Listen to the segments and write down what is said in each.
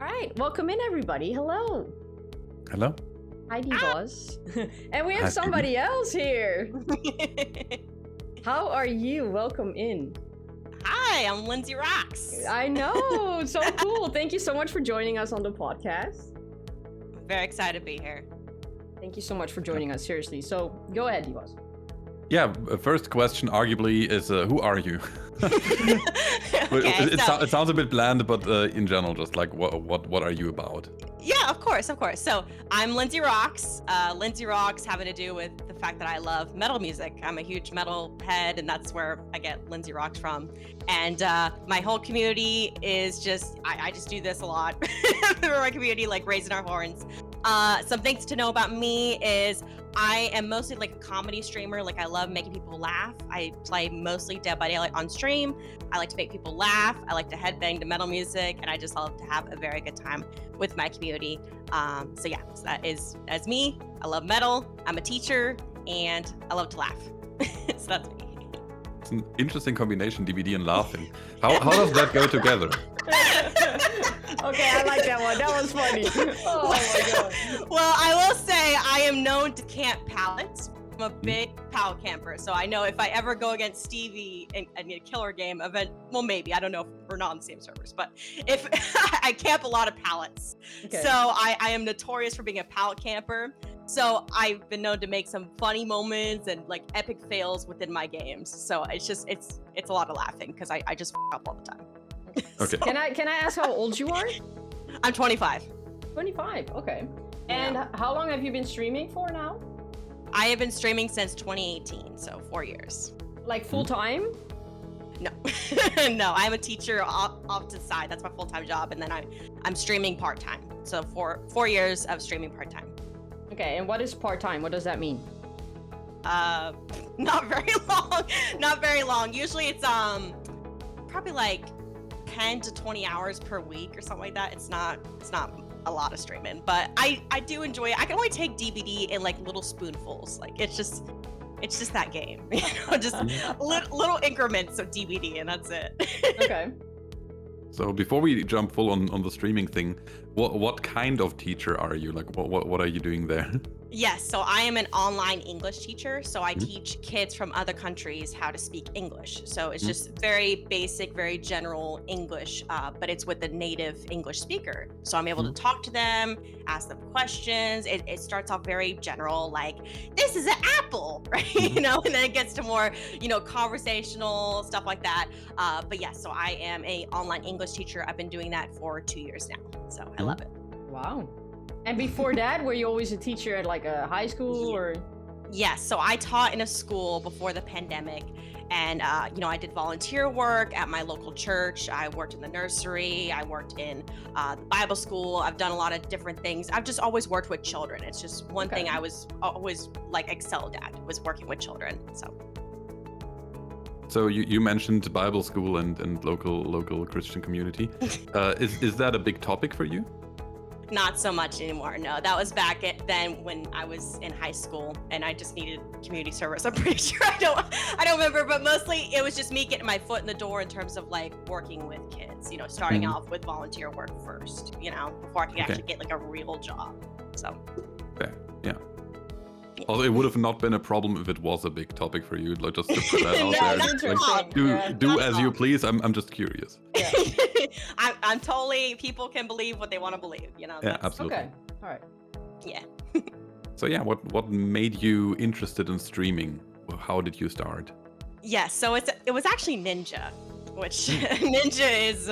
All right, welcome in everybody. Hello. Hello. Hi, Deevoz. And we have Hi, somebody else here. How are you? Welcome in. Hi, I'm LindseyRox. I know, so cool. Thank you so much for joining us on the podcast. I'm very excited to be here. Thank you so much for joining us, seriously. So go ahead, Deevoz. Yeah, first question arguably is who are you? Okay, it sounds a bit bland, but in general, just like what are you about? Yeah, of course. So I'm LindseyRox. LindseyRox having to do with the fact that I love metal music. I'm a huge metal head, and that's where I get LindseyRox from. And my whole community is just, I just do this a lot for my community, like raising our horns. Some things to know about me is I am mostly like a comedy streamer. Like I love making people laugh. I play mostly Dead by Daylight on stream. I like to make people laugh. I like to headbang to metal music, and I just love to have a very good time with my community. So that's me. I love metal. I'm a teacher, and I love to laugh. So that's me. It's an interesting combination, DVD and laughing. How does that go together? Okay, I like that one. That was funny. Oh my god. Well, I will say I am known to camp pallets. I'm a big pallet camper, so I know if I ever go against Stevie in a killer game event, well, maybe, I don't know if we're not on the same servers, but if I camp a lot of pallets. Okay. So I am notorious for being a pallet camper. So I've been known to make some funny moments and like epic fails within my games. So it's a lot of laughing because I just up all the time. Okay. Can I ask how old you are? I'm 25. 25, okay. And Yeah. how long have you been streaming for now? I have been streaming since 2018, so 4 years. Like full time? No, no, I'm a teacher off to the side. That's my full-time job, and then I'm streaming part-time. So 4 years of streaming part-time. Okay, and what is part-time? What does that mean? Not very long. Not very long. Usually it's probably like 10 to 20 hours per week or something like that. It's not a lot of streaming, but I do enjoy it. I can only take DVD in like little spoonfuls. Like it's just that game, you know, just little increments of DVD, and that's it. Okay. So before we jump full on the streaming thing, what kind of teacher are you? Like what are you doing there? Yes, so I am an online English teacher. So I teach kids from other countries how to speak English. So it's just very basic, very general English, but it's with a native English speaker. So I'm able to talk to them, ask them questions. It starts off very general, like, this is an apple, right? You know, and then it gets to more, conversational stuff like that. But yes, so I am a online English teacher. I've been doing that for 2 years now. So I love it. Wow. And before that, were you always a teacher at like a high school or? Yes, so I taught in a school before the pandemic, and I did volunteer work at my local church. I worked in the nursery. I worked in the Bible school. I've done a lot of different things. I've just always worked with children. It's just one thing I was always like excelled at was working with children. So you mentioned Bible school and local Christian community. Is that a big topic for you? Not so much anymore. No, that was back then when I was in high school and I just needed community service. I'm pretty sure I don't remember, but mostly it was just me getting my foot in the door in terms of like working with kids, starting off with volunteer work first, before I could actually get like a real job. So. Okay. Yeah. Although it would have not been a problem if it was a big topic for you, like just to put that out there. Like, do as you please. I'm just curious. Yeah. I'm totally. People can believe what they want to believe. Yeah, absolutely. Okay. All right. Yeah. So yeah, what made you interested in streaming? How did you start? Yes. So it was actually Ninja, which Ninja is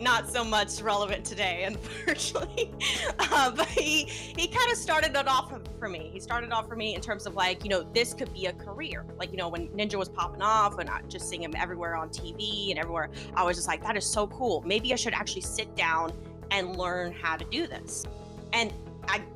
not so much relevant today, unfortunately. But he kind of started it off for me. He started off for me in terms of like, this could be a career. Like, when Ninja was popping off and I just seeing him everywhere on TV and everywhere, I was just like, that is so cool. Maybe I should actually sit down and learn how to do this. And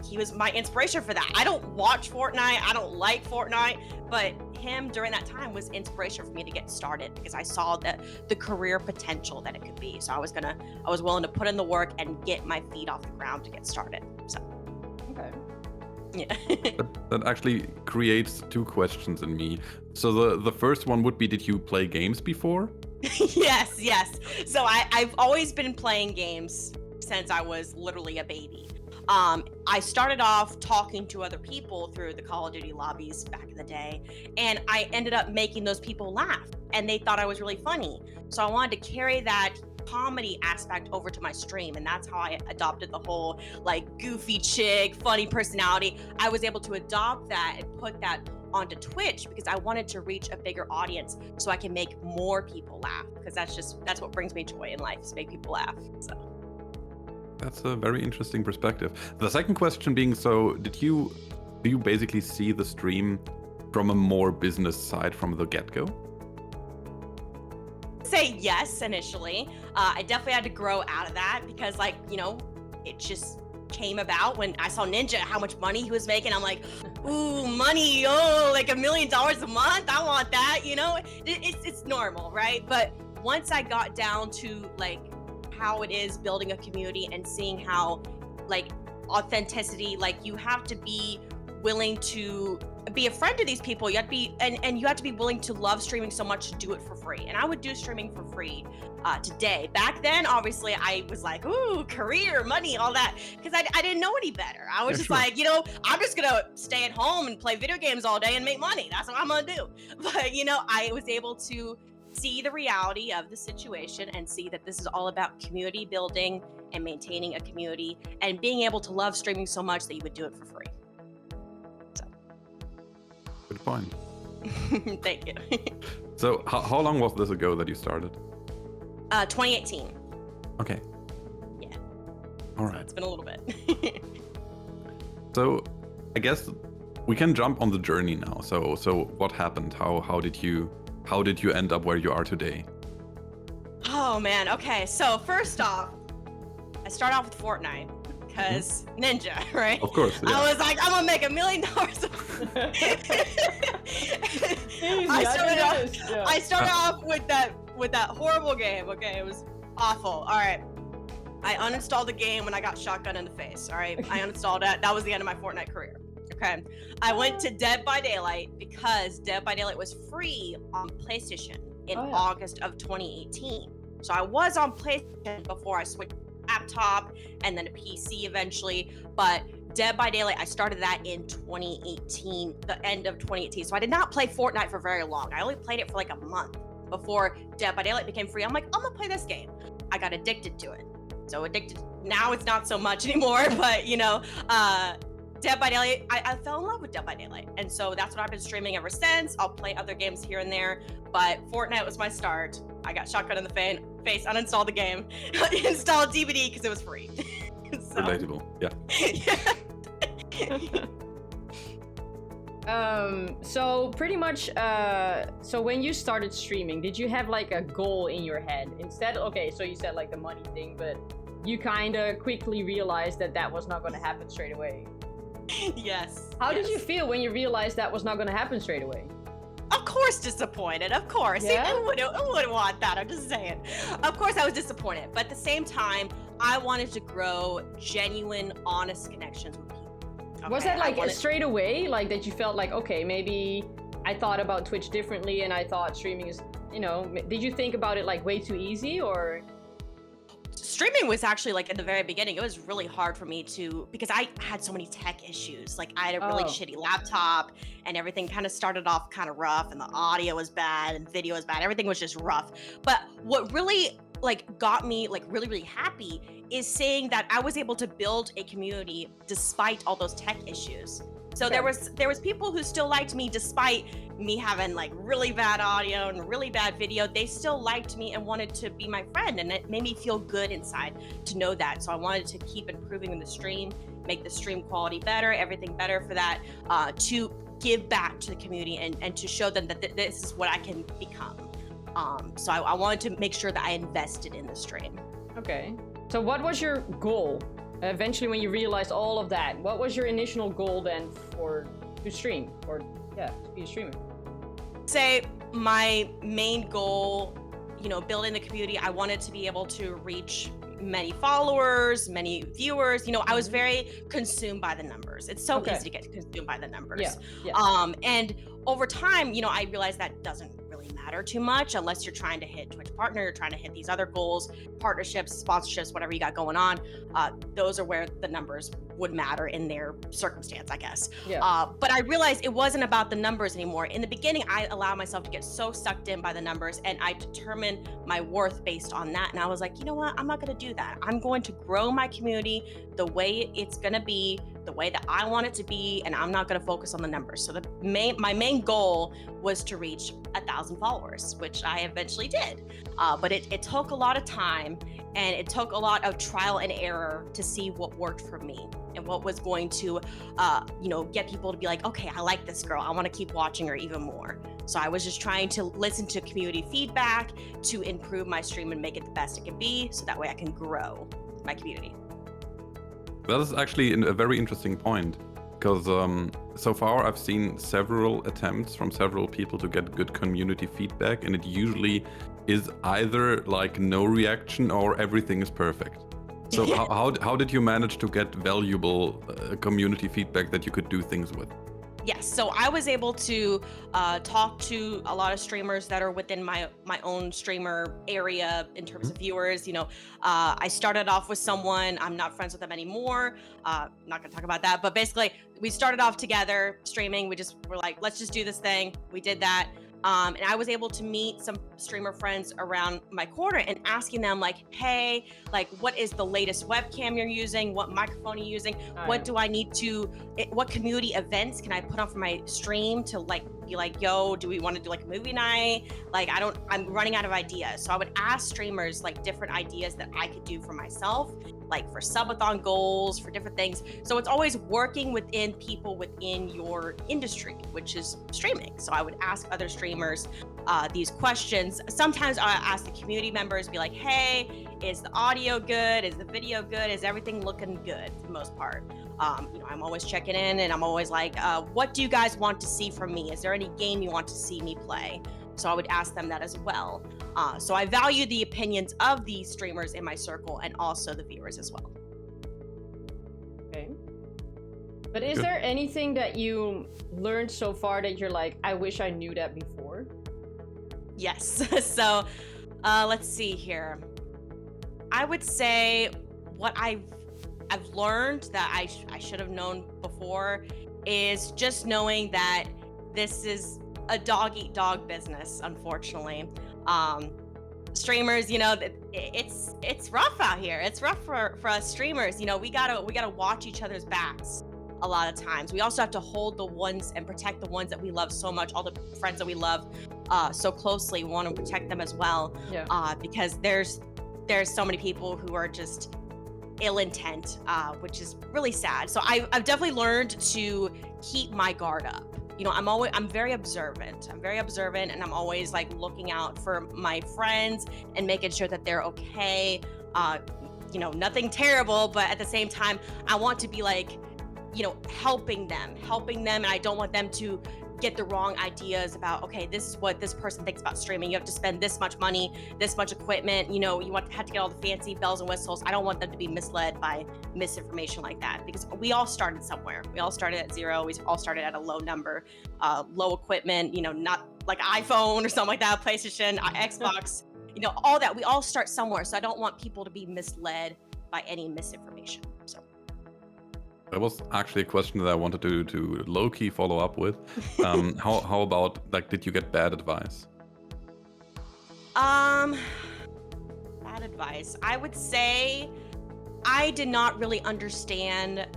he was my inspiration for that. I don't watch Fortnite. I don't like Fortnite, but him during that time was inspiration for me to get started because I saw the career potential that it could be. So I was willing to put in the work and get my feet off the ground to get started. So. Okay. Yeah. That actually creates two questions in me. So the first one would be, did you play games before? Yes. So I've always been playing games since I was literally a baby. I started off talking to other people through the Call of Duty lobbies back in the day, and I ended up making those people laugh, and they thought I was really funny. So I wanted to carry that comedy aspect over to my stream, and that's how I adopted the whole like goofy chick, funny personality. I was able to adopt that and put that onto Twitch because I wanted to reach a bigger audience so I can make more people laugh, because that's what brings me joy in life, is make people laugh. So That's a very interesting perspective. The second question being, so do you basically see the stream from a more business side from the get-go? Say yes initially. I definitely had to grow out of that because, like, you know, it just came about when I saw Ninja, how much money he was making. I'm like, ooh, money, oh, like $1 million a month. I want that, you know? It's normal, right? But once I got down to like how it is building a community and seeing how like authenticity, like you have to be willing to be a friend to these people. You have to be, and you have to be willing to love streaming so much to do it for free. And I would do streaming for free today. Back then, obviously, I was like, ooh, career, money, all that, because I didn't know any better. I was just like, you know, I'm just gonna stay at home and play video games all day and make money. That's what I'm gonna do. But, you know, I was able to see the reality of the situation and see that this is all about community building and maintaining a community and being able to love streaming so much that you would do it for free. So. Good point. Thank you. So how long was this ago that you started? 2018. Okay. Yeah. All So right. it's been a little bit. So I guess we can jump on the journey now. So what happened? How did you end up where you are today? Oh man, okay. So first off, I start off with Fortnite because Ninja, right? Of course. Yeah. I was like, I'm gonna make $1 million. I started off with that horrible game. Okay, it was awful. All right. I uninstalled the game when I got shotgun in the face. All right, I uninstalled it. That was the end of my Fortnite career. Okay, I went to Dead by Daylight because Dead by Daylight was free on PlayStation in August of 2018. So I was on PlayStation before I switched to laptop and then a PC eventually. But Dead by Daylight, I started that in 2018, the end of 2018. So I did not play Fortnite for very long. I only played it for like a month before Dead by Daylight became free. I'm like, I'm gonna play this game. I got addicted to it. So addicted, now it's not so much anymore, but you know, Dead by Daylight, I fell in love with Dead by Daylight. And so that's what I've been streaming ever since. I'll play other games here and there, but Fortnite was my start. I got shotgun in the face, uninstalled the game, installed DVD because it was free. So. Relatable, yeah. So pretty much, so when you started streaming, did you have like a goal in your head? Instead, okay, so you said like the money thing, but you kind of quickly realized that was not going to happen straight away. Yes. How did you feel when you realized that was not going to happen straight away? Of course disappointed, of course. Yeah? Who wouldn't want that? I'm just saying. Of course I was disappointed, but at the same time, I wanted to grow genuine, honest connections with people. Okay? Was that like straight away, like that you felt like, okay, maybe I thought about Twitch differently and I thought streaming is, you know, did you think about it like way too easy or? Streaming was actually like in the very beginning, it was really hard for me to, because I had so many tech issues. Like I had a really shitty laptop and everything kind of started off kind of rough and the audio was bad and video was bad. Everything was just rough. But what really like got me like really, really happy is saying that I was able to build a community despite all those tech issues. So there was people who still liked me despite me having like really bad audio and really bad video. They still liked me and wanted to be my friend, and it made me feel good inside to know that. So I wanted to keep improving the stream, make the stream quality better, everything better for that, to give back to the community and to show them that this is what I can become. So I wanted to make sure that I invested in the stream. Okay. So what was your goal? Eventually, when you realized all of that, what was your initial goal then to stream or to be a streamer? Say my main goal, you know, building the community, I wanted to be able to reach many followers, many viewers. You know, I was very consumed by the numbers. It's so easy to get consumed by the numbers. Yeah. And over time, you know, I realized that doesn't really really matter too much unless you're trying to hit Twitch partner, you're trying to hit these other goals, partnerships, sponsorships, whatever you got going on. Those are where the numbers would matter in their circumstance, I guess. Yeah. But I realized it wasn't about the numbers anymore. In the beginning, I allowed myself to get so sucked in by the numbers, and I determined my worth based on that. And I was like, you know what? I'm not going to do that. I'm going to grow my community the way it's going to be, the way that I want it to be, and I'm not going to focus on the numbers. So my main goal was to reach 1,000 followers, which I eventually did. But it took a lot of time, and it took a lot of trial and error to see what worked for me and what was going to, get people to be like, okay, I like this girl. I want to keep watching her even more. So I was just trying to listen to community feedback to improve my stream and make it the best it can be, so that way I can grow my community. That is actually a very interesting point, because so far I've seen several attempts from several people to get good community feedback, and it usually is either like no reaction or everything is perfect. So how did you manage to get valuable community feedback that you could do things with? Yes, so I was able to talk to a lot of streamers that are within my own streamer area in terms of viewers. I started off with someone, I'm not friends with them anymore. Not gonna talk about that, but basically we started off together streaming. We just were like, let's just do this thing. We did that. And I was able to meet some streamer friends around my corner and asking them like, hey, like, what is the latest webcam you're using? What microphone are you using? What do I need to, what community events can I put on for my stream to like, be like, yo, do we want to do like a movie night? Like, I'm running out of ideas. So I would ask streamers like different ideas that I could do for myself, like for subathon goals, for different things. So it's always working within people within your industry, which is streaming. So I would ask other streamers these questions. Sometimes I ask the community members, be like, hey, is the audio good? Is the video good? Is everything looking good for the most part? I'm always checking in, and I'm always like, what do you guys want to see from me? Is there any game you want to see me play? So I would ask them that as well. So I value the opinions of the streamers in my circle and also the viewers as well. Okay. But is there anything that you learned so far that you're like, I wish I knew that before? Yes. So let's see here. I would say what I've learned that I should have known before is just knowing that this is a dog-eat-dog business, unfortunately. Streamers, it's rough out here. It's rough for us streamers. We gotta watch each other's backs a lot of times. We also have to hold the ones and protect the ones that we love so much, all the friends that we love so closely. We want to protect them as well. Yeah. Because there's so many people who are just ill intent, which is really sad. So I've definitely learned to keep my guard up. I'm very observant. And I'm always like looking out for my friends and making sure that they're okay. Nothing terrible, but at the same time, I want to be like, helping them. And I don't want them to get the wrong ideas about, okay, this is what this person thinks about streaming. You have to spend this much money, this much equipment, you have to get all the fancy bells and whistles. I don't want them to be misled by misinformation like that, because we all started somewhere. We all started at zero. We all started at a low number, low equipment, not like iPhone or something like that, PlayStation, Xbox, all that. We all start somewhere. So I don't want people to be misled by any misinformation. So that was actually a question that I wanted to low-key follow up with. How about, like, did you get bad advice? Bad advice. I would say I did not really understand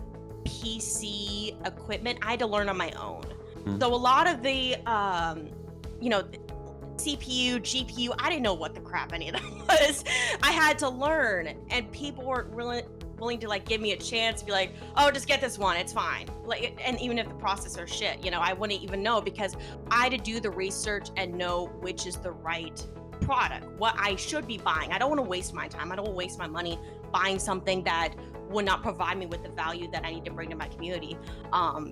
PC equipment. I had to learn on my own. So a lot of the, CPU, GPU, I didn't know what the crap any of that was. I had to learn, and people weren't really willing to like give me a chance to be like, oh, just get this one, it's fine. Like, and even if the processor shit, I wouldn't even know, because I had to do the research and know which is the right product, what I should be buying. I don't want to waste my time. I don't want to waste my money buying something that would not provide me with the value that I need to bring to my community.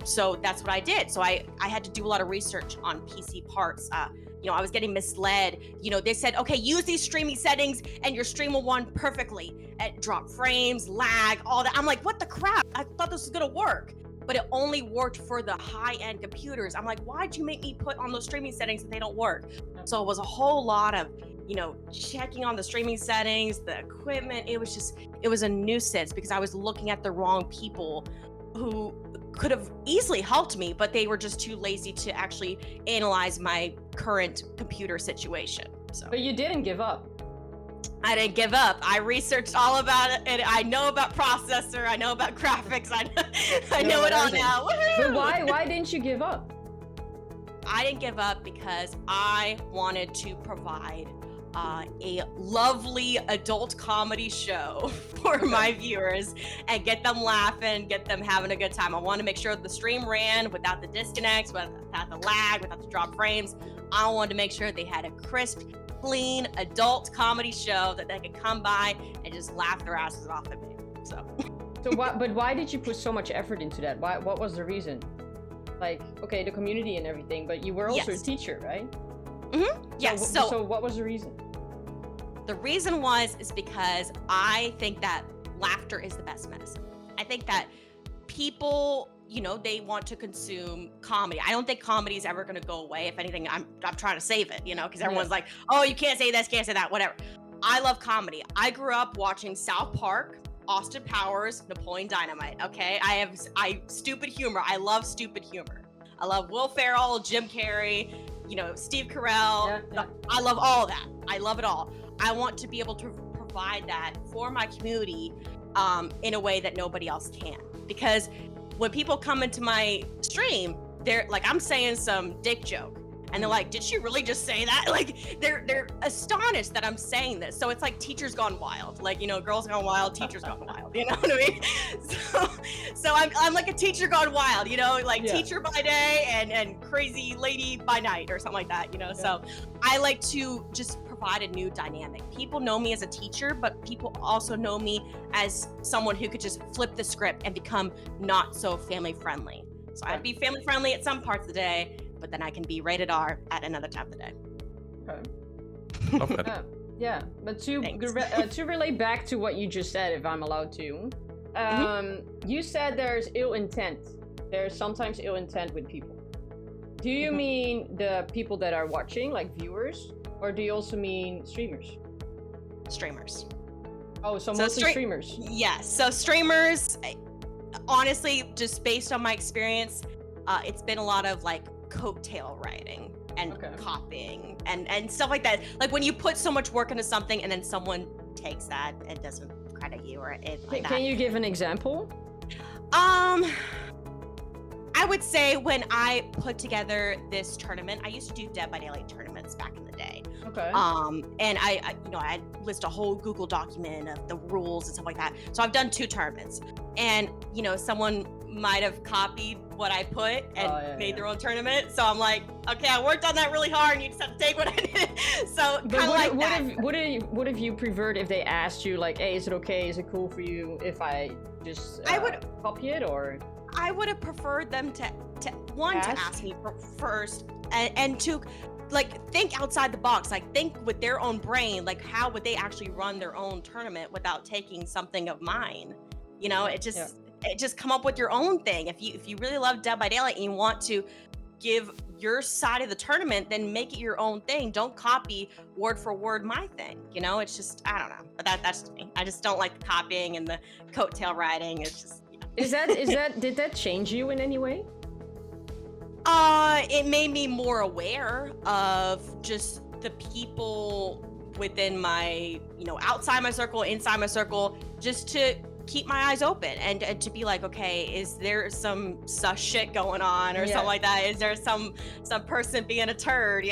So that's what I did. So I had to do a lot of research on PC parts. I was getting misled. They said, okay, use these streaming settings and your stream will run perfectly. Drop frames, lag, all that. I'm like, what the crap? I thought this was gonna work. but it only worked for the high-end computers. I'm like, why'd you make me put on those streaming settings if they don't work? So it was a whole lot of, checking on the streaming settings, the equipment. It was a nuisance because I was looking at the wrong people who could have easily helped me, but they were just too lazy to actually analyze my current computer situation. So. But you didn't give up. I didn't give up. I researched all about it, and I know about processor. I know about graphics. I know it all now. But why didn't you give up? I didn't give up because I wanted to provide a lovely adult comedy show for my viewers and get them laughing, get them having a good time. I want to make sure the stream ran without the disconnects, without the lag, without the drop frames. I wanted to make sure they had a crisp, clean adult comedy show that they could come by and just laugh their asses off at me. So why did you put so much effort into that? What was the reason? Like, okay, the community and everything, but you were also a teacher, right? Mm-hmm. Yes. So what was the reason? The reason is because I think that laughter is the best medicine. I think that people, they want to consume comedy. I don't think comedy is ever going to go away. If anything, I'm trying to save it, because everyone's like, oh, you can't say this, can't say that, whatever. I love comedy. I grew up watching South Park, Austin Powers, Napoleon Dynamite. Okay, I stupid humor. I love stupid humor. I love Will Ferrell, Jim Carrey, Steve Carell. Yeah. I love all that. I love it all. I want to be able to provide that for my community in a way that nobody else can. Because when people come into my stream, they're like, I'm saying some dick joke. And they're like, did she really just say that? Like, they're astonished that I'm saying this. So it's like Teachers Gone Wild. Like, Girls Gone Wild, Teachers Gone Wild. You know what I mean? So I'm like a teacher gone wild, teacher by day and crazy lady by night or something like that, Yeah. So I like to just provide a new dynamic. People know me as a teacher, but people also know me as someone who could just flip the script and become not so family friendly. So I'd be family friendly at some parts of the day, but then I can be rated R at another time of the day. Okay. Yeah, but to relate back to what you just said, if I'm allowed to, you said there's ill intent. There's sometimes ill intent with people. Do you mean the people that are watching, like viewers, or do you also mean streamers? Streamers. Oh, so mostly streamers. Yes. So streamers, honestly, just based on my experience, it's been a lot of like coattail writing and copying and stuff like that. Like when you put so much work into something and then someone takes that and doesn't credit you or anything like that. Can you give an example? I would say when I put together this tournament, I used to do Dead by Daylight tournaments back in the day. Okay. And I list a whole Google document of the rules and stuff like that. So I've done 2 tournaments, and someone might have copied what I put and made their own tournament. So I'm like, okay, I worked on that really hard, and you just have to take what I did. So kind of like that. What if you preferred if they asked you like, hey, is it okay? Is it cool for you if I just copy it, or? I would have preferred them to ask me first and to like think outside the box, like think with their own brain, like how would they actually run their own tournament without taking something of mine? It just come up with your own thing. If you really love Dead by Daylight and you want to give your side of the tournament, then make it your own thing. Don't copy word for word my thing. It's just, I don't know. But that's just me. I just don't like the copying and the coattail riding. It's just. Did that change you in any way? It made me more aware of just the people within my, outside my circle, inside my circle, just to keep my eyes open and to be like, okay, is there some sus shit going on or something like that? Is there some person being a turd?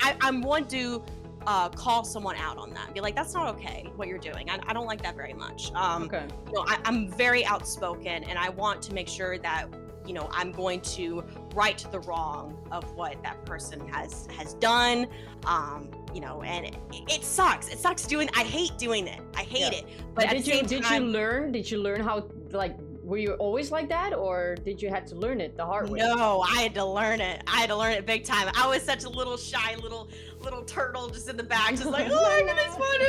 I'm one to call someone out on that and be like, that's not okay what you're doing. I don't like that very much. I'm very outspoken, and I want to make sure that I'm going to right the wrong of what that person has done. And it sucks. It sucks I hate doing it. I hate it. But did you learn how, like, were you always like that, or did you have to learn it the hard way? No, I had to learn it. I had to learn it big time. I was such a little shy little turtle just in the back, just like, oh my goodness, what?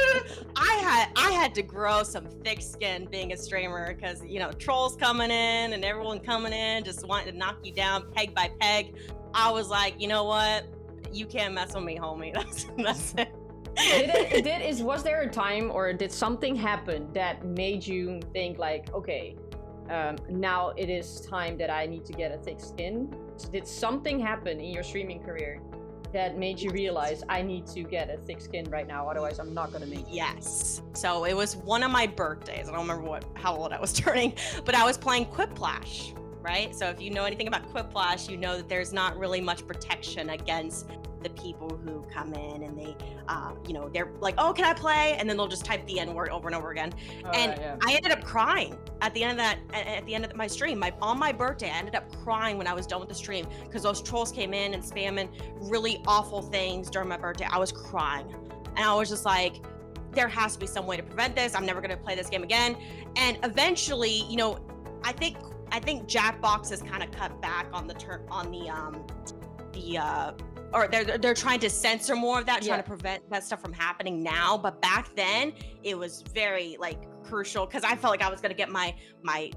I had to grow some thick skin being a streamer, because trolls coming in and everyone coming in just wanting to knock you down peg by peg. I was like, you know what? You can't mess with me, homie. That's it. Was there a time, or did something happen that made you think like, okay, now it is time that I need to get a thick skin? Did something happen in your streaming career that made you realize I need to get a thick skin right now, otherwise I'm not gonna make it? Yes. So it was one of my birthdays. I don't remember how old I was turning, but I was playing Quiplash, right? So if you know anything about Quiplash, you know that there's not really much protection against the people who come in and they, they're like, oh, can I play? And then they'll just type the N word over and over again. I ended up crying at the end of my stream. On my birthday, I ended up crying when I was done with the stream, because those trolls came in and spamming really awful things during my birthday. I was crying, and I was just like, there has to be some way to prevent this. I'm never going to play this game again. And eventually, I think Jackbox has kind of cut back on or they're trying to censor more of that, trying to prevent that stuff from happening now. But back then, it was very crucial, because I felt like I was gonna get my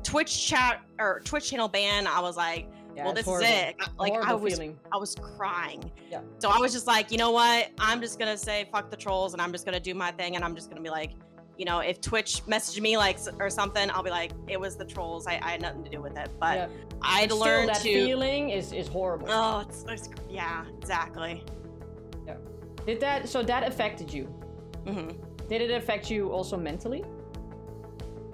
Twitch channel ban. I was like, well, this is it. I was crying. Yeah. So I was just like, you know what? I'm just gonna say fuck the trolls, and I'm just gonna do my thing, and I'm just gonna be like, if Twitch messaged me or something, I'll be like, it was the trolls. I had nothing to do with it. But I had to learn that feeling is horrible. Oh, yeah, exactly. Yeah. That affected you? Mm-hmm. Did it affect you also mentally?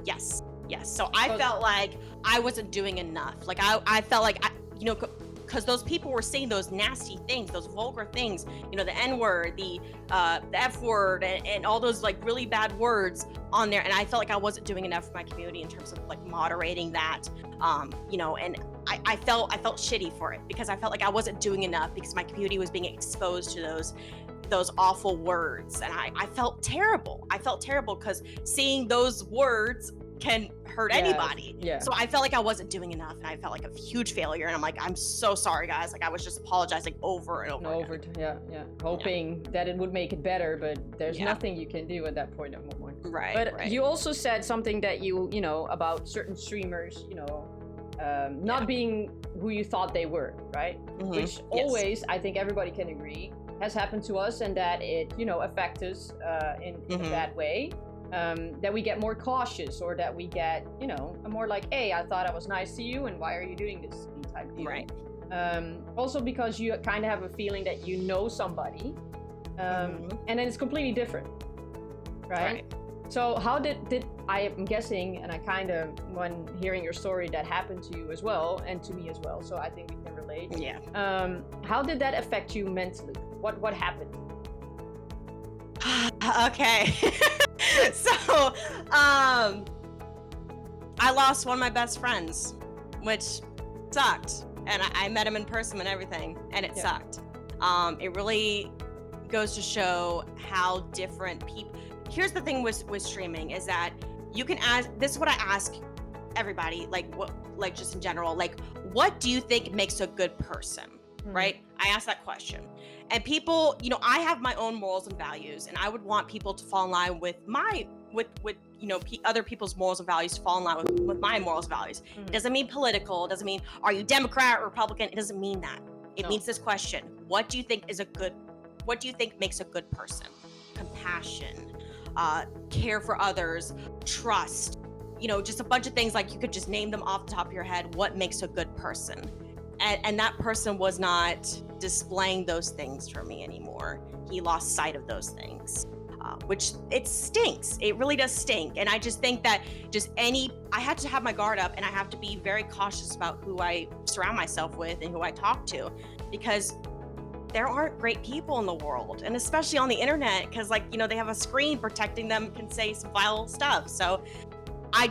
Yes. So I felt like I wasn't doing enough. Like I felt like because those people were saying those nasty things, those vulgar things, the N-word, the F-word, and all those really bad words on there. And I felt like I wasn't doing enough for my community in terms of moderating that, and I felt shitty for it, because I felt like I wasn't doing enough, because my community was being exposed to those awful words. And I felt terrible. Because seeing those words can hurt anybody. Yeah. So I felt like I wasn't doing enough, and I felt like a huge failure. And I'm like, I'm so sorry, guys. I was just apologizing over and over again. Hoping that it would make it better, but there's nothing you can do at that point. Right. But you also said something that you about certain streamers, not being who you thought they were, right? Mm-hmm. Which always, I think everybody can agree, has happened to us, and that it affects us in a bad way. That we get more cautious, or that we get, a more like, hey, I thought I was nice to you, and why are you doing this to me type deal. Right. Also because you kind of have a feeling that you know somebody, and then it's completely different, right? So how did I am guessing, and I kind of, when hearing your story, that happened to you as well, and to me as well, so I think we can relate. Yeah. How did that affect you mentally? What happened? Okay. So, I lost one of my best friends, which sucked. And I met him in person and everything, and it sucked. It really goes to show how different people. Here's the thing with streaming, is that you can ask. This is what I ask everybody, just in general, what do you think makes a good person? Right? I ask that question. And people, I have my own morals and values, and I would want people to fall in line with other people's morals and values to fall in line with my morals and values. It doesn't mean political. It doesn't mean, are you Democrat or Republican? It doesn't mean that. It means this question: what do you think makes a good person? Compassion, care for others, trust. Just a bunch of things, you could just name them off the top of your head. What makes a good person? And that person was not displaying those things for me anymore. He lost sight of those things, which it stinks. It really does stink. And I just think that I had to have my guard up, and I have to be very cautious about who I surround myself with and who I talk to, because there aren't great people in the world, and especially on the internet, because they have a screen protecting them, can say some vile stuff. So I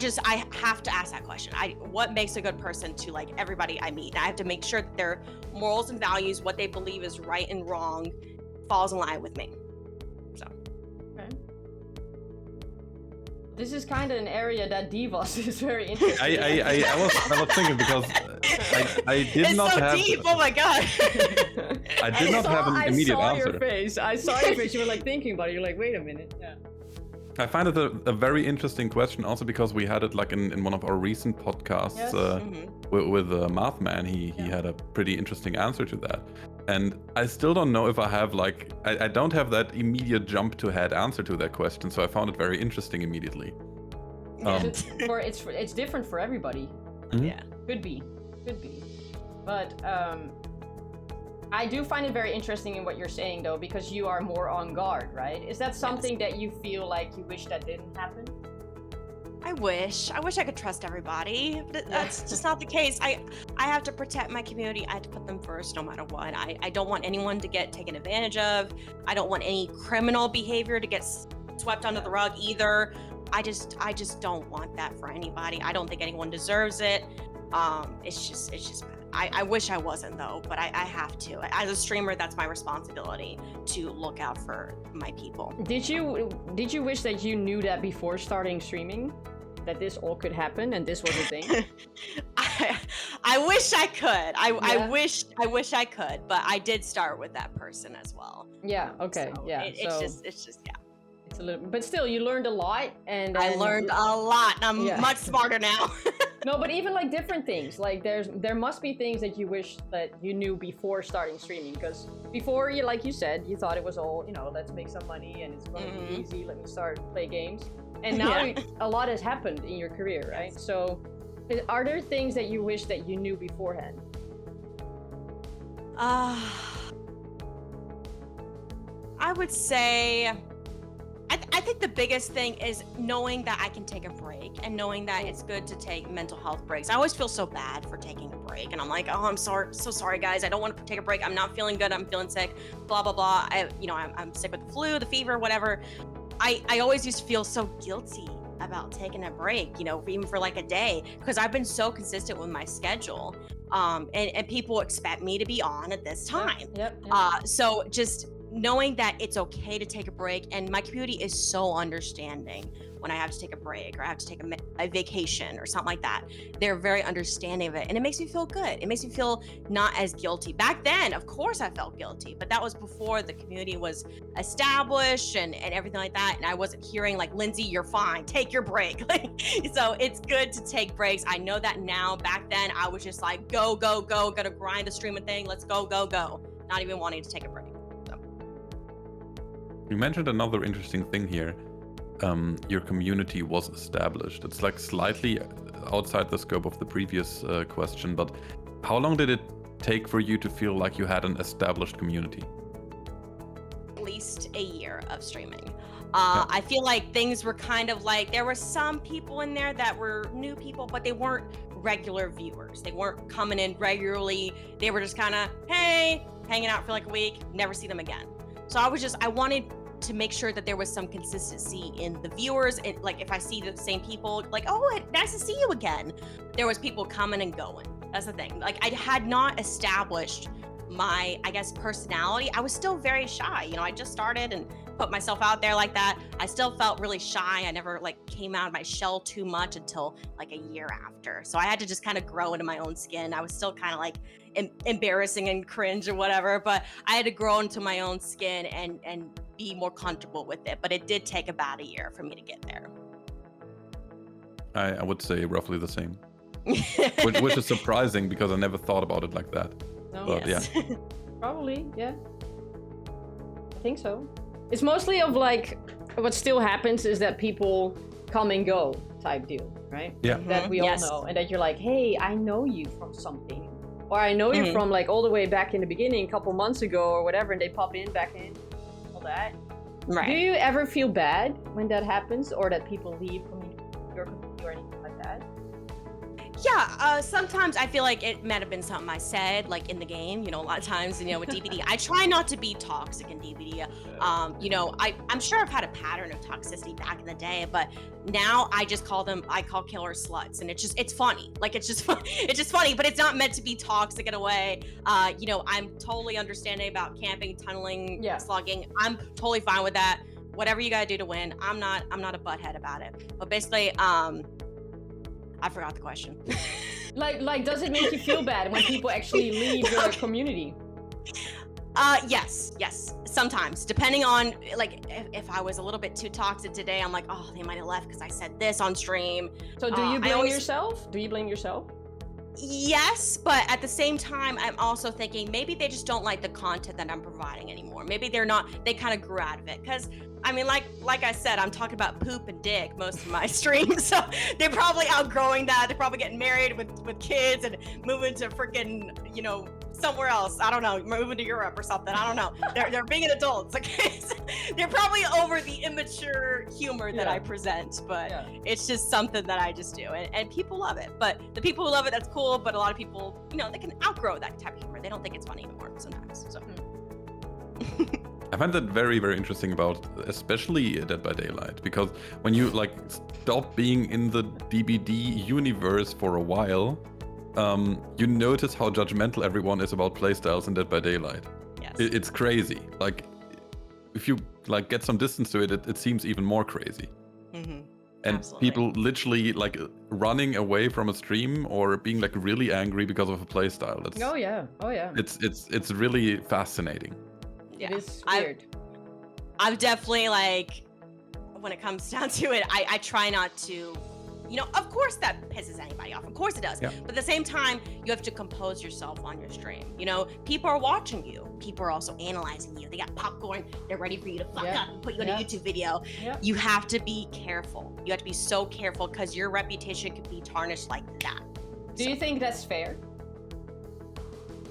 have to ask that question. What makes a good person to everybody I meet? And I have to make sure that their morals and values, what they believe is right and wrong, falls in line with me. So. Okay. this is kind of an area that Deevoz is very interested in. I was thinking because I did It's not so have. deep. Oh my god. I did not have an immediate I saw answer. your face. I saw your face. You were like thinking about it. You're like, wait a minute. Yeah. I find it a very interesting question also because we had it like in one of our recent podcasts Yes. with Mathman. He had a pretty interesting answer to that. And I still don't know if I have like, I don't have that immediate jump to head answer to that question. So I found it very interesting immediately. It's different for everybody. Yeah. Could be. But I do find it very interesting in what you're saying though, because you are more on guard, right? Is that something that you feel like you wish that didn't happen? I wish I could trust everybody, but that's just not the case. I have to protect my community. I have to put them first no matter what. I don't want anyone to get taken advantage of. I don't want any criminal behavior to get swept under the rug either. I just don't want that for anybody. I don't think anyone deserves it. It's just I wish I wasn't though, but I have to. As a streamer, that's my responsibility to look out for my people. Did you wish that you knew that before starting streaming? That this all could happen and this was a thing? I wish I could. I wish I could, but I did start with that person as well. Yeah, okay. So yeah. It's just It's a little, but still, you learned a lot, and I learned a lot. I'm much smarter now. No, but even like different things, like there must be things that you wish that you knew before starting streaming, because before you, like you said, you thought it was all, let's make some money and it's going to be easy. Let me start play games, and now a lot has happened in your career, right? So, are there things that you wish that you knew beforehand? I would say. I think the biggest thing is knowing that I can take a break and knowing that it's good to take mental health breaks. I always feel so bad for taking a break, and I'm like, oh, I'm so sorry, guys. I don't want to take a break. I'm not feeling good. I'm feeling sick. Blah blah blah. I'm sick with the flu, the fever, whatever. I always used to feel so guilty about taking a break, even for like a day, because I've been so consistent with my schedule, and people expect me to be on at this time. Yep. So just knowing that it's okay to take a break, and my community is so understanding when I have to take a break or I have to take a vacation or something like that. They're very understanding of it, and it makes me feel good. It makes me feel not as guilty. Back then, of course I felt guilty, but that was before the community was established and everything like that, and I wasn't hearing like, Lindsey, you're fine, take your break. So it's good to take breaks. I know that now. Back then I was just like, go, gotta grind the streaming thing, let's go, not even wanting to take a break. You mentioned another interesting thing here. Your community was established. It's like slightly outside the scope of the previous question, but how long did it take for you to feel like you had an established community? At least a year of streaming. I feel like things were kind of like, there were some people in there that were new people, but they weren't regular viewers. They weren't coming in regularly. They were just kind of, hey, hanging out for like a week, never see them again. So I wanted to make sure that there was some consistency in the viewers, and like if I see the same people, like, oh, nice to see you again. There was people coming and going. That's the thing. Like I had not established my, I guess, personality. I was still very shy. I just started and put myself out there like that. I still felt really shy. I never like came out of my shell too much until like a year after. So I had to just kind of grow into my own skin. I was still kind of like embarrassing and cringe or whatever, but I had to grow into my own skin and be more comfortable with it. But it did take about a year for me to get there. I would say roughly the same, which is surprising because I never thought about it like that. No. But Yes. yeah. Probably, yeah. I think so. It's mostly of like, what still happens is that people come and go type deal, right? Yeah. That we all Yes. know, and that you're like, hey, I know you from something, or I know you from like all the way back in the beginning, a couple months ago or whatever, and they pop back in, all that. Right. Do you ever feel bad when that happens, or that people leave from your community or anything like that? Yeah, sometimes I feel like it might have been something I said, like in the game, a lot of times, with DBD. I try not to be toxic in DBD. I'm sure I've had a pattern of toxicity back in the day, but now I call killers sluts, and it's funny. Like, it's just funny, but it's not meant to be toxic in a way. I'm totally understanding about camping, tunneling, slugging. I'm totally fine with that. whatever you gotta do to win. I'm not a butthead about it. But basically, I forgot the question. Like, does it make you feel bad when people actually leave your community? Yes, sometimes, depending on, like, if I was a little bit too toxic today, I'm like, oh, they might have left because I said this on stream. So do you blame yourself? Do you blame yourself? Yes, but at the same time, I'm also thinking maybe they just don't like the content that I'm providing anymore. Maybe they kind of grew out of it. Because, I mean, like I said, I'm talking about poop and dick most of my streams. So they're probably outgrowing that. They're probably getting married with kids and moving to freaking, somewhere else. I don't know, moving to Europe or something. I don't know. They're being adults. Okay, so they're probably over the immature humor that I present, but it's just something that I just do, and people love it. But the people who love it, that's cool. But a lot of people, they can outgrow that type of humor. They don't think it's funny anymore sometimes. So. I find that very, very interesting about especially Dead by Daylight, because when you stop being in the DBD universe for a while, you notice how judgmental everyone is about playstyles in Dead by Daylight. Yes. It's crazy. Like, if you get some distance to it, it seems even more crazy. Mm-hmm. And Absolutely. people literally running away from a stream or being really angry because of a playstyle. That's Oh yeah. it's really fascinating. Yeah. It is weird. I've definitely, when it comes down to it, I try not to, of course that pisses anybody off. Of course it does. Yeah. But at the same time, you have to compose yourself on your stream. People are watching you. People are also analyzing you. They got popcorn. They're ready for you to fuck up and put you in a YouTube video. Yeah. You have to be careful. You have to be so careful because your reputation could be tarnished like that. Do you think that's fair?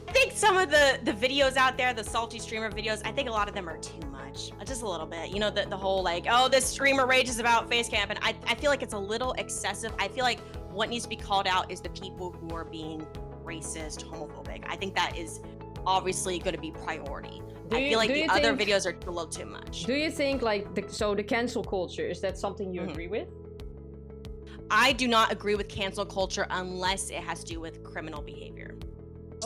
I think some of the videos out there, the salty streamer videos, I think a lot of them are too much. Just a little bit. The whole this streamer rages about face camp, and I feel like it's a little excessive. I feel like what needs to be called out is the people who are being racist, homophobic. I think that is obviously going to be priority. I feel like the other videos are a little too much. Do you think the cancel culture, is that something you agree with? I do not agree with cancel culture unless it has to do with criminal behavior.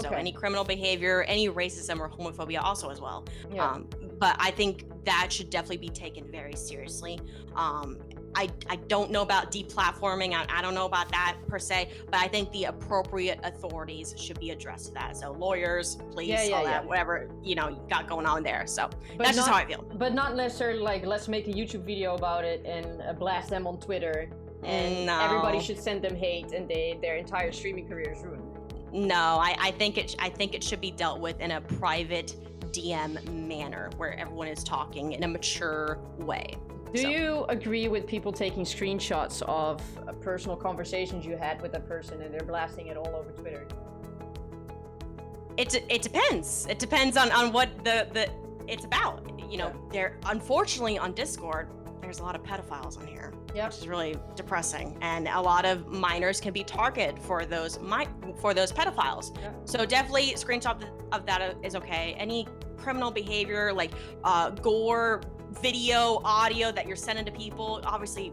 So any criminal behavior, any racism or homophobia also as well. Yeah. But I think that should definitely be taken very seriously. I don't know about deplatforming. I don't know about that per se, but I think the appropriate authorities should be addressed to that. So lawyers, police, all that, whatever, you got going on there. So that's just how I feel. But not necessarily let's make a YouTube video about it and blast them on Twitter and everybody should send them hate and their entire streaming career is ruined. No, I think it should be dealt with in a private DM manner where everyone is talking in a mature way. Do you agree with people taking screenshots of personal conversations you had with a person and they're blasting it all over Twitter? It depends. It depends on what the it's about. There unfortunately on Discord, there's a lot of pedophiles on here. Yeah. Which is really depressing, and a lot of minors can be targeted for those pedophiles. Yeah. So definitely screenshot of that is okay. Any criminal behavior gore, video, audio that you're sending to people, obviously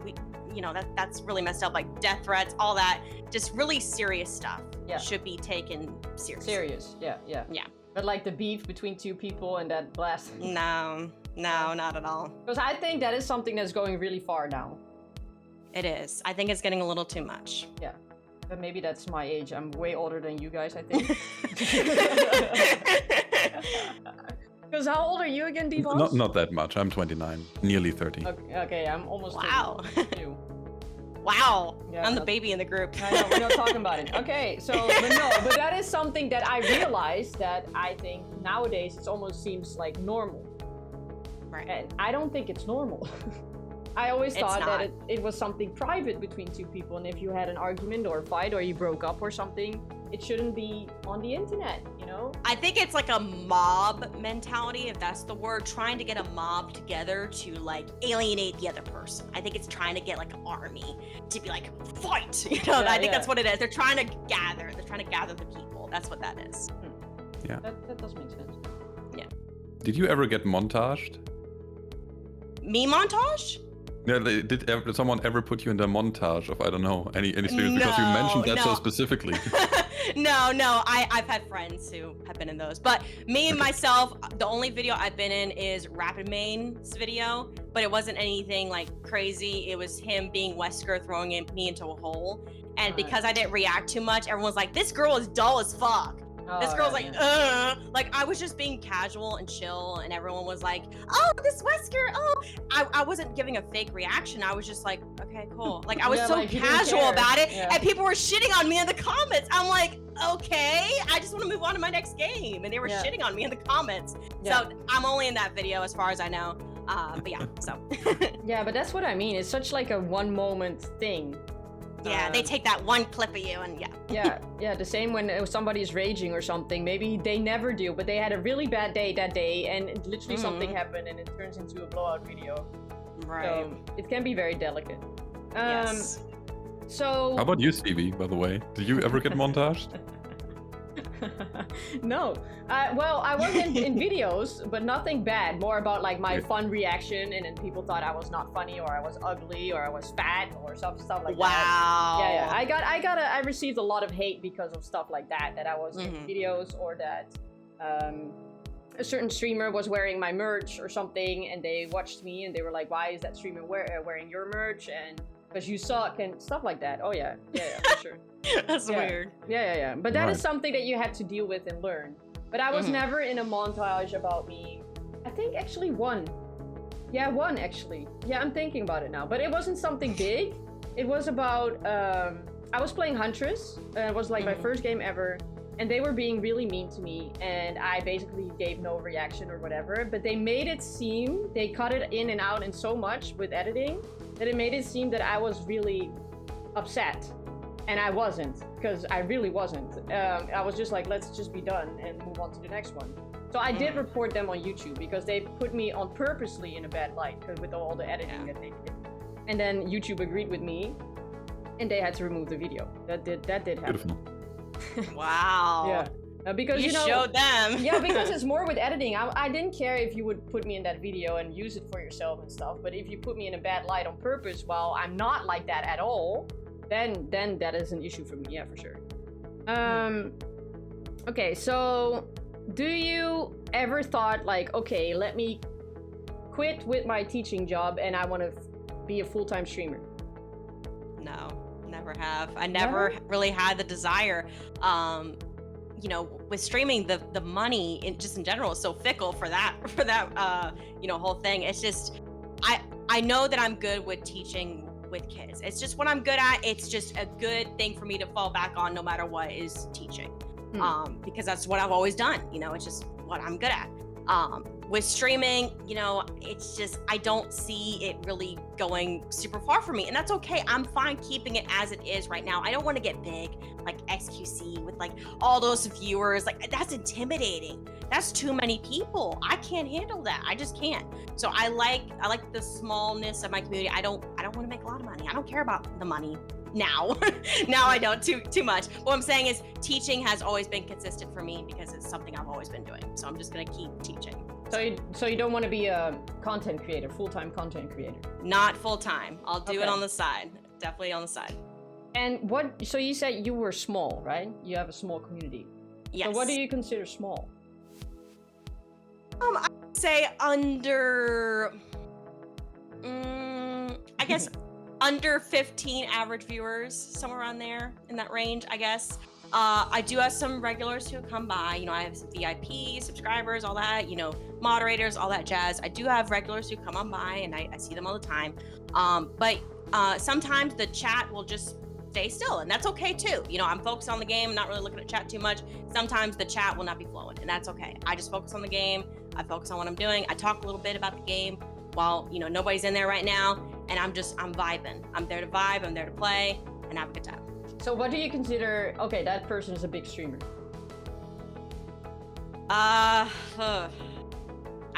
that's really messed up, like death threats, all that, just really serious stuff should be taken seriously. Yeah. But the beef between two people and that blast. No, not at all. Because I think that is something that's going really far now. It is. I think it's getting a little too much. Yeah. But maybe that's my age. I'm way older than you guys, I think. Because how old are you again, Deevoz? Not that much. I'm 29, nearly 30. Okay, I'm almost 32. Wow. Yeah, I'm the baby in the group. I know, we're not talking about it. Okay, but that is something that I realized that I think nowadays it almost seems like normal. Right. And I don't think it's normal. I always thought that it was something private between two people, and if you had an argument or a fight or you broke up or something, it shouldn't be on the internet, I think it's like a mob mentality, if that's the word, trying to get a mob together to alienate the other person. I think it's trying to get an army to be fight, I think that's what it is. They're trying to gather the people. That's what that is. Yeah. That does make sense. Yeah. Did you ever get montaged? Me montage? Yeah, did someone ever put you in the montage of, I don't know, any streams? Because you mentioned that so specifically. No. I've had friends who have been in those, but me and myself, the only video I've been in is Rapid Main's video, but it wasn't anything like crazy. It was him being Wesker throwing me into a hole, and because I didn't react too much, everyone's like, "This girl is dull as fuck." This girl's like I was just being casual and chill, and everyone was like, "Oh, this Wesker, oh." I wasn't giving a fake reaction. I was just like, okay, cool. Like, I was so like, casual about it, and people were shitting on me in the comments. I'm like, okay, I just want to move on to my next game, and they were shitting on me in the comments. So I'm only in that video as far as I know. But yeah, so. Yeah, but that's what I mean. It's such like a one moment thing. Yeah, they take that one clip of you and yeah, the same when somebody's raging or something. Maybe they never do, but they had a really bad day that day, and literally something happened, and it turns into a blowout video. Right. So it can be very delicate. Yes. So. How about you, Stevie, by the way? Did you ever get montaged? No. Well, I was in videos, but nothing bad. More about like my fun reaction, and then people thought I was not funny, or I was ugly, or I was fat, or stuff like that. Wow. Yeah. I received a lot of hate because of stuff like that. That I was in videos, or that a certain streamer was wearing my merch or something, and they watched me and they were like, "Why is that streamer wearing your merch?" And because you suck and stuff like that. Oh yeah, for sure. That's weird. Yeah. But that is something that you have to deal with and learn. But I was never in a montage about me. I think actually one. Yeah, one actually. Yeah, I'm thinking about it now. But it wasn't something big. It was about, I was playing Huntress. It was like my first game ever. And they were being really mean to me. And I basically gave no reaction or whatever. But they made it seem, they cut it in and out and so much with editing, that it made it seem that I was really upset. And I wasn't, because I really wasn't. I was just like, let's just be done and move on to the next one. So I did report them on YouTube, because they put me on purposely in a bad light with all the editing that they did. And then YouTube agreed with me, and they had to remove the video. That did happen. Beautiful. Wow. Yeah. Because you showed them. Yeah, because it's more with editing. I didn't care if you would put me in that video and use it for yourself and stuff. But if you put me in a bad light on purpose, while I'm not like that at all, then that is an issue for me. Yeah, for sure. Okay, so do you ever thought like, okay, let me quit with my teaching job and I want to be a full-time streamer? No, never have. I never really had the desire. You know, with streaming, the money in general is so fickle for that whole thing. It's just, I know that I'm good with teaching with kids. It's just what I'm good at. It's just a good thing for me to fall back on no matter what, is teaching. Because that's what I've always done. You know, it's just what I'm good at. With streaming, you know, it's just, I don't see it really going super far for me, and that's okay. I'm fine keeping it as it is right now. I don't want to get big like XQC with like all those viewers. Like, that's intimidating. That's too many people. I can't handle that. I just can't. So I like the smallness of my community. I don't want to make a lot of money. I don't care about the money now. Now I don't too much. What I'm saying is, teaching has always been consistent for me because it's something I've always been doing. So I'm just gonna keep teaching. So you don't want to be a content creator, full-time content creator? Not full-time. I'll do it on the side. Definitely on the side. And so you said you were small, right? You have a small community. Yes. So what do you consider small? I'd say under, I guess under 15 average viewers, somewhere around there, in that range, I guess. I do have some regulars who come by. You know, I have some VIP subscribers, all that, you know, moderators, all that jazz. I do have regulars who come on by, and I see them all the time. But sometimes the chat will just stay still, and that's okay too. You know, I'm focused on the game, not really looking at chat too much. Sometimes the chat will not be flowing, and that's okay. I just focus on the game. I focus on what I'm doing. I talk a little bit about the game while, you know, nobody's in there right now, and I'm vibing. I'm there to vibe, I'm there to play, and have a good time. So what do you consider, okay, that person is a big streamer? I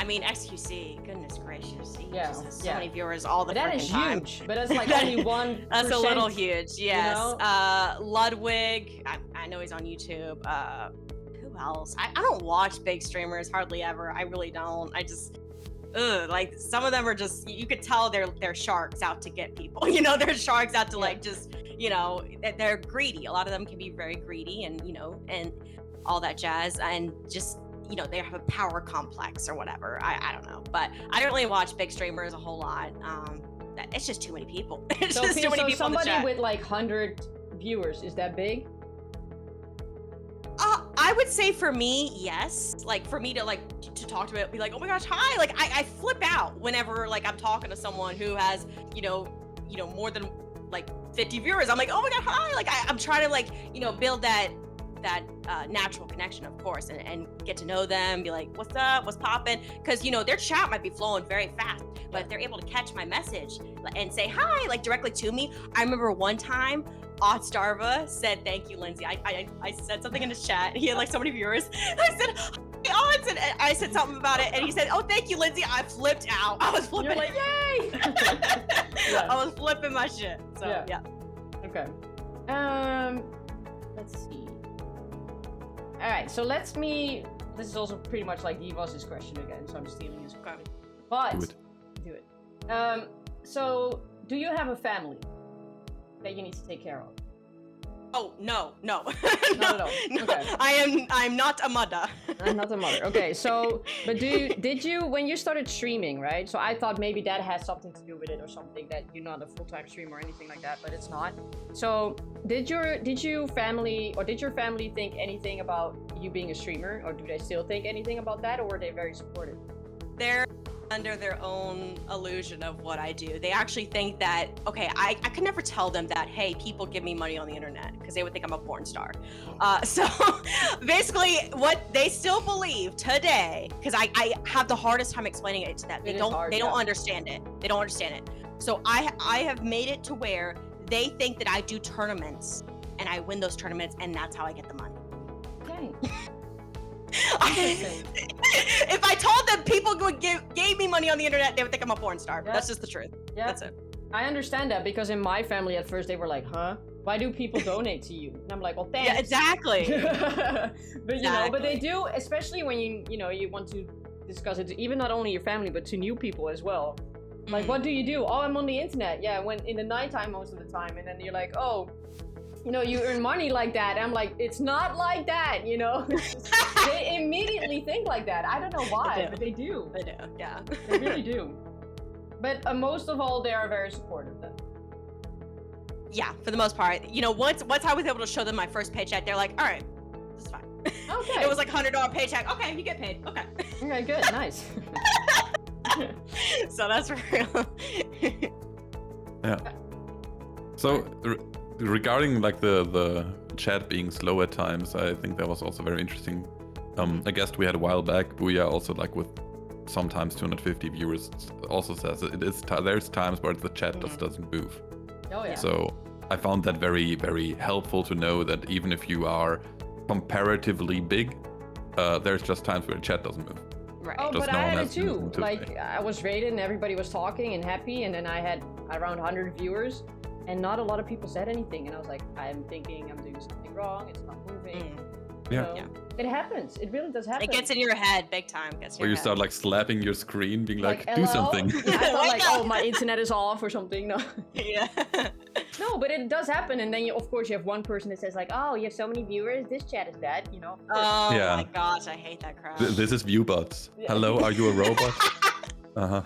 mean, XQC, goodness gracious. He just has so many viewers all the time. That is huge, but that's like only 1%. That's a little huge, yes. You know? Ludwig, I know he's on YouTube. Who else? I don't watch big streamers hardly ever. I really don't. I just, like, some of them are just, you could tell they're sharks out to get people. You know, they're sharks out to like just, they're greedy. A lot of them can be very greedy and, and all that jazz, and just, they have a power complex or whatever. I don't know, but I don't really watch big streamers a whole lot. It's just too many people. It's just too many people somebody in the chat. with like 100 viewers, is that big? I would say for me, yes. Like for me to to talk to it, be like, oh my gosh, hi. Like I flip out whenever like I'm talking to someone who has, more than like 50 viewers. I'm like, oh my god, hi. Like I'm trying to build that natural connection, of course, and get to know them, be like, what's up, what's popping? Because their chat might be flowing very fast, but if they're able to catch my message and say hi like directly to me. I remember one time Starva said, thank you, Lindsey. I said something in his chat. He had like so many viewers. I said, hi, Odds, and I said something about it, and he said, oh, thank you, Lindsey. I flipped out. I was flipping. You're like, yay! Yeah. I was flipping my shit. So yeah. Okay. Let's see. All right, so this is also pretty much like Deevoz's question again, so I'm stealing his question. But do it. So do you have a family that you need to take care of? Oh, no. No. Okay. I'm not a mother. I'm not a mother. Okay, so, but did you, when you started streaming, right? So I thought maybe that has something to do with it or something, that you're not a full-time streamer or anything like that, but it's not. So did your family think anything about you being a streamer, or do they still think anything about that, or were they very supportive? They're under their own illusion of what I do. They actually think that, okay, I could never tell them that, hey, people give me money on the internet, because they would think I'm a porn star. So basically what they still believe today, because I have the hardest time explaining it to them. They don't understand it. They don't understand it. So I have made it to where they think that I do tournaments and I win those tournaments, and that's how I get the money. Dang. If I told them people gave me money on the internet, they would think I'm a porn star. Yep. That's just the truth. Yep. That's it. I understand that, because in my family at first they were like, huh? Why do people donate to you? And I'm like, well, thanks. Yeah, exactly. But but they do, especially when you want to discuss it to even not only your family, but to new people as well. Like, what do you do? Oh, I'm on the internet. Yeah, when in the nighttime most of the time. And then you're like, oh, you earn money like that. And I'm like, it's not like that, They immediately think like that. I don't know why, but they do. They do, yeah. They really do. But most of all, they are very supportive then. Yeah, for the most part. Once I was able to show them my first paycheck, they're like, all right, this is fine. Okay. It was like $100 paycheck. Okay, you get paid. Okay. Okay, good, nice. So that's real. Yeah. So regarding like the chat being slow at times, I think that was also very interesting. A guest we had a while back, Booyah, also like with sometimes 250 viewers, also says there's times where the chat just doesn't move. Oh yeah. So I found that very, very helpful to know that even if you are comparatively big, there's just times where the chat doesn't move. Right. Oh, Just but no I one had it has too. anything to Like, say. I was rated and everybody was talking and happy, and then I had around 100 viewers, and not a lot of people said anything. And I was like, I'm thinking I'm doing something wrong. It's not moving. Yeah. It happens. It really does happen. It gets in your head big time. Where you start like slapping your screen, being like, do LL? something. Yeah, I thought like, oh, my internet is off or something. No. Yeah. No, but it does happen, and then of course you have one person that says like, oh, you have so many viewers, this chat is bad, Oh Yeah. my gosh, I hate that crap. This is Viewbots. Hello, are you a robot? Uh-huh.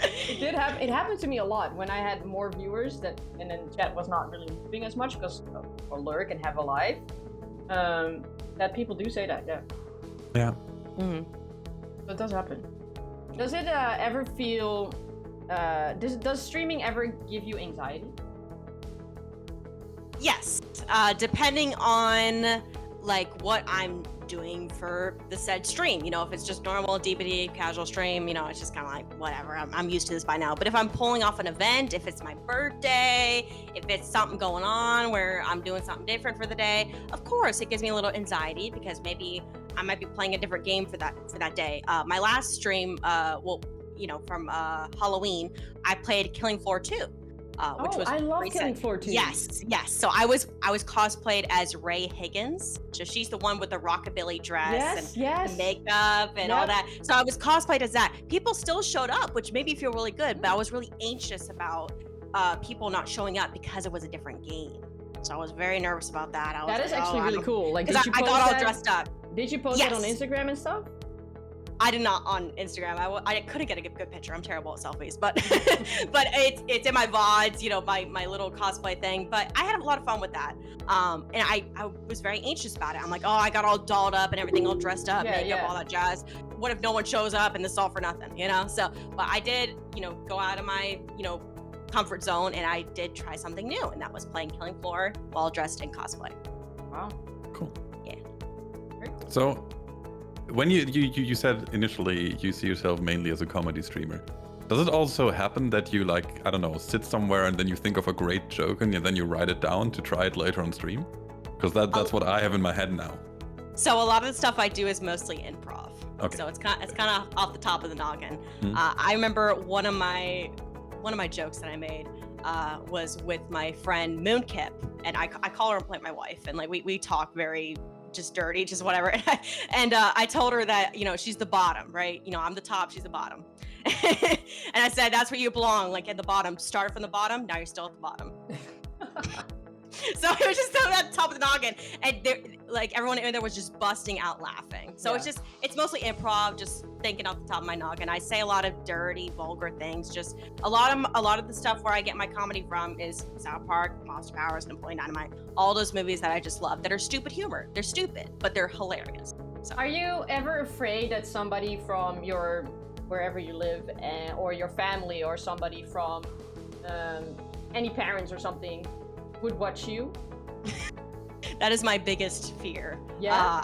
It did happen. It happened to me a lot when I had more viewers and then chat was not really moving as much because or lurk and have a life. That people do say that, yeah. Yeah. So it does happen. Does it ever feel? Does streaming ever give you anxiety? Yes, depending on like what I'm doing for the said stream. If it's just normal DBD casual stream, it's just kind of like whatever. I'm used to this by now. But if I'm pulling off an event, if it's my birthday, if it's something going on where I'm doing something different for the day, of course it gives me a little anxiety because maybe I might be playing a different game for that day. My last stream, from Halloween, I played Killing Floor 2. Which was I love recent. Killing Floor 2. Yes. So I was cosplayed as Ray Higgins. So she's the one with the rockabilly dress and makeup and all that. So I was cosplayed as that. People still showed up, which made me feel really good. But I was really anxious about people not showing up because it was a different game. So I was very nervous about that. I was That is like, actually really cool. Like, because did you I post got all that? dressed up. Did you post it on Instagram and stuff? I did not on Instagram. I couldn't get a good picture. I'm terrible at selfies, but but it's in my VODs, you know, my little cosplay thing. But I had a lot of fun with that. And I was very anxious about it. I'm like, oh, I got all dolled up and everything, all dressed up, makeup, all that jazz. What if no one shows up and this is all for nothing, you know? So, but I did, you know, go out of my, you know, comfort zone, and I did try something new, and that was playing Killing Floor while dressed in cosplay. Wow. Cool. Yeah. So, when you said initially you see yourself mainly as a comedy streamer, does it also happen that you, like, I don't know, sit somewhere and then you think of a great joke and then you write it down to try it later on stream? Because that's what I have in my head now. So a lot of the stuff I do is mostly improv. Okay. So it's kind of off the top of the noggin. Hmm. I remember one of my jokes that I made was with my friend Moonkip, and I call her like my wife, and like we talk very just dirty, just whatever. And I told her that, you know, she's the bottom, right? You know, I'm the top, she's the bottom. And I said, that's where you belong, like at the bottom. Start from the bottom, now you're still at the bottom. So it was just at the top of the noggin, and there, like everyone in there was just busting out laughing. So it's mostly improv, just thinking off the top of my noggin. I say a lot of dirty, vulgar things. Just a lot of the stuff where I get my comedy from is South Park, Monster Powers, Napoleon Dynamite, all those movies that I just love that are stupid humor. They're stupid, but they're hilarious. So. Are you ever afraid that somebody from your wherever you live, or your family, or somebody from any parents or something would watch you? That is my biggest fear. Yeah.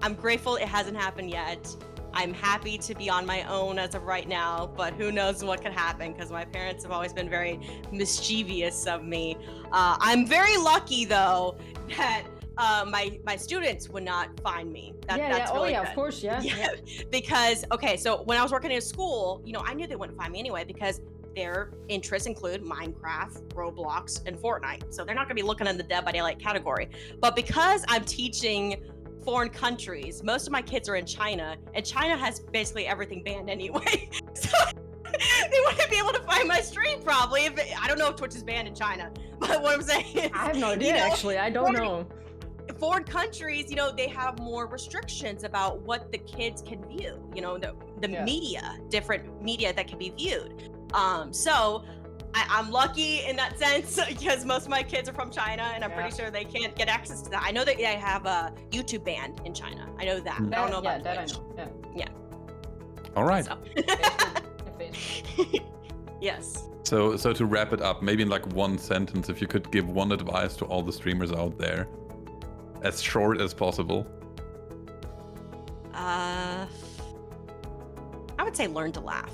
I'm grateful it hasn't happened yet. I'm happy to be on my own as of right now, but who knows what could happen, because my parents have always been very mischievous of me. I'm very lucky though that my students would not find me. That's really good. Of course, yeah. Because okay, so when I was working in school, you know, I knew they wouldn't find me anyway, because their interests include Minecraft, Roblox, and Fortnite. So they're not gonna be looking in the Dead by Daylight category. But because I'm teaching foreign countries, most of my kids are in China, and China has basically everything banned anyway. So they wouldn't be able to find my stream probably. I don't know if Twitch is banned in China, but what I'm saying is, I have no idea, actually. I don't know. Foreign countries, you know, they have more restrictions about what the kids can view, you know, the media, different media that can be viewed. So I'm lucky in that sense, because most of my kids are from China, and I'm pretty sure they can't get access to that. I know that I have a YouTube banned in China. I know that. I don't know about Twitch. I know. Yeah. All right. So. Yes. So to wrap it up, maybe in like one sentence, if you could give one advice to all the streamers out there, as short as possible. I would say learn to laugh.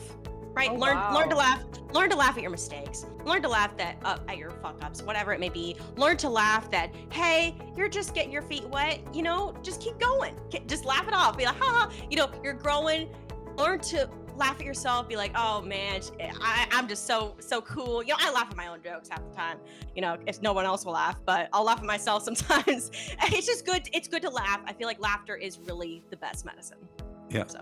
Right? Oh, learn to laugh. Learn to laugh at your mistakes. Learn to laugh at your fuck ups, whatever it may be. Learn to laugh that, hey, you're just getting your feet wet. You know, just keep going. Just laugh it off. Be like, ha, you know, you're growing. Learn to laugh at yourself. Be like, oh man, I'm just so cool. You know, I laugh at my own jokes half the time. You know, if no one else will laugh, but I'll laugh at myself sometimes. It's just good. It's good to laugh. I feel like laughter is really the best medicine. Yeah. So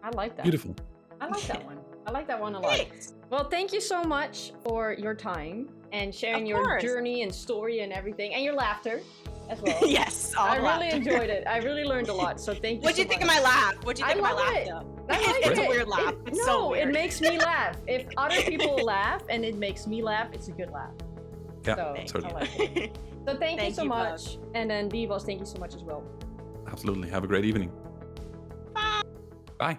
I like that. Beautiful. I like that one. I like that one a lot. Thanks. Well, thank you so much for your time and sharing your journey and story and everything, and your laughter as well. Yes, I really enjoyed it. I really learned a lot. So thank you. What'd you think of my laugh? What'd you think of my laugh, though? I like It's a weird laugh. It's so weird. It makes me laugh. If other people laugh and it makes me laugh, it's a good laugh. Yeah, so, certainly. I like it. So thank you so much. And then Deevoz, thank you so much as well. Absolutely. Have a great evening. Bye. Bye.